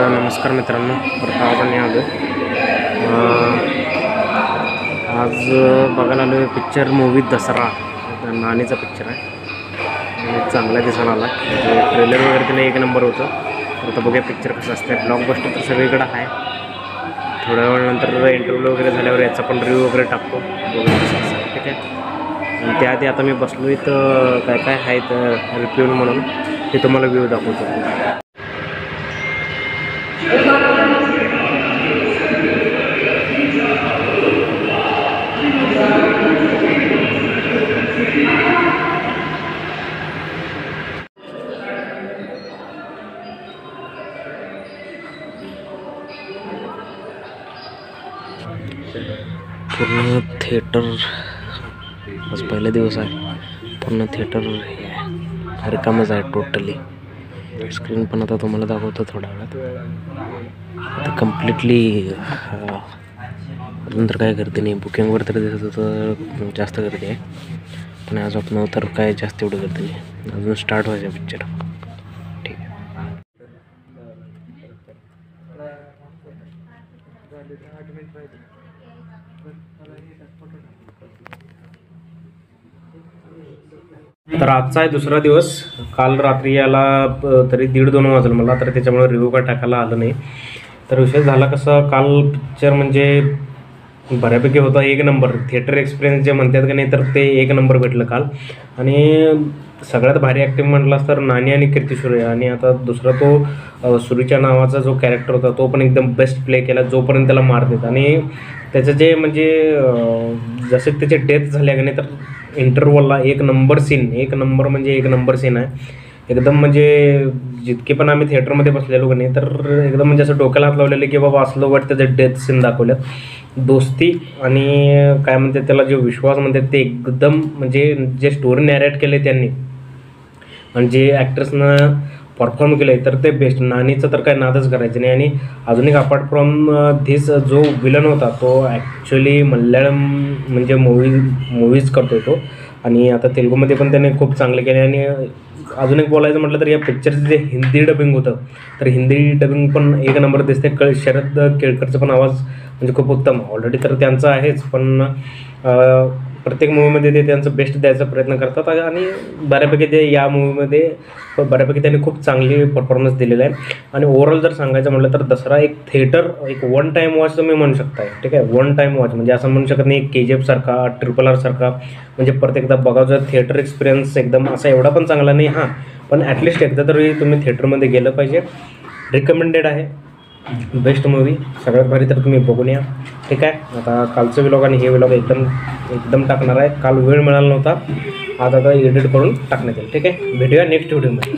नमस्कार मित्रांनो, परत आपण आलो आज बघायला आलो पिक्चर मूवी दसरा. नानीचा पिक्चर आहे आणि चांगला दिसायला आला. म्हणजे ट्रेलर वगैरे त्याला एक नंबर होतं. तर आता बघूया पिक्चर कसं असतं. ब्लॉकबस्टर तर सगळीकडे आहे. थोड्या वेळानंतर इंटरव्ह्यू वगैरे झाल्यावर याचा पण रिव्ह्यू वगैरे टाकतो. बघूया कसं असतं, ठीक आहे. आणि त्याआधी आता मी बसलो इथं काय काय आहे तर रिव्ह्यू म्हणून ते तुम्हाला व्ह्यू दाखवतो. पूर्ण थिएटर आज पहिला दिवस आहे. पूर्ण थिएटर रिकामच आहे टोटली. स्क्रीन पण आता तुम्हाला दाखवतो थोड्या वेळात. आता कम्प्लिटली नंतर काय गर्दी नाही. बुकिंगवर तर दिसत होतं जास्त गर्दी आहे, पण आज आपण तर काय जास्त एवढं गर्दी नाही. अजून स्टार्ट व्हायचं पिक्चर. ठीक आहे. तर आजचा आहे दुसरा दिवस. काल रात्री याला तरी 1:30-2 वाजलं मला, तर त्याच्यामुळे रिव्ह्यू काय टाकायला आलं नाही. तर विषय झाला कसा, काल पिक्चर म्हणजे बऱ्यापैकी होता एक नंबर. थिएटर एक्सपिरियन्स जे म्हणतात का नाही, तर ते एक नंबर भेटलं काल. आणि सगळ्यात भारी ॲक्टिंग म्हटलास तर नानी आणि कीर्ती सुरेश. आणि आता दुसरा तो सुरीच्या नावाचा जो कॅरेक्टर होता तो पण एकदम बेस्ट प्ले केला, जोपर्यंत त्याला मार देत. आणि त्याचं जे म्हणजे जसे त्याचे डेथ झाले का नाही, तर इंटरवलला एक नंबर म्हणजे एक नंबर सीन आहे एकदम. म्हणजे जितके पण आम्ही थिएटरमध्ये बसलेलो का नाही, तर एकदम म्हणजे असं डोक्याला हात लावलेलं की बाबा असलं वाटतं त्याचं डेथ सीन दाखवल्यात. दोस्ती आणि काय म्हणतात त्याला, जे विश्वास म्हणतात ते एकदम म्हणजे जे स्टोरी नॅरेट केले त्यांनी आणि जे ॲक्टर्सनं परफॉर्म केलं आहे, तर ते बेस्ट. नानीचं तर काय नादच करायचं नाही. आणि अजून एक अपार्ट फ्रॉम धिस जो विलन होता तो ॲक्च्युली मल्याळम म्हणजे मूवीज करतो तो. आणि आता तेलुगूमध्ये पण त्याने खूप चांगले केले. आणि अजून एक बोलायचं म्हटलं तर या पिक्चरचं जे हिंदी डबिंग होतं, तर हिंदी डबिंग पण एक नंबर दिसते. शरद केळकरचं पण आवाज म्हणजे खूप उत्तम. ऑलरेडी तर त्यांचं आहेच, पण प्रत्येक मूवीमध्ये ते त्यांचं बेस्ट द्यायचा प्रयत्न करतात. आणि बऱ्यापैकी ते या मूवीमध्ये बऱ्यापैकी त्यांनी खूप चांगली परफॉर्मन्स दिलेला आहे. आणि ओव्हरऑल जर सांगायचं म्हटलं तर दसरा एक थिएटर एक वन टाईम वॉच तुम्ही म्हणू शकताय, ठीक आहे. वन टाईम वॉच म्हणजे असं म्हणू शकत नाही KGF सारखा, RRR सारखा म्हणजे प्रत्येकदा बघायचं थिएटर एक्सपिरियन्स एकदम असा एवढा पण चांगला नाही. हां, पण ॲटलिस्ट एकदा तरी तुम्ही थिएटरमध्ये गेलं पाहिजे. रिकमेंडेड आहे, बेस्ट मूवी. सगळ्यात भारी तर तुम्ही बघून या, ठीक आहे. आता कालचं व्लॉग आणि हे व्लॉग एकदम टाकणार आहे. काल वेळ मिळाला नव्हता, आज आता एडिट करून टाकण्यात येईल, ठीक आहे. भेटूया नेक्स्ट व्हिडिओमध्ये.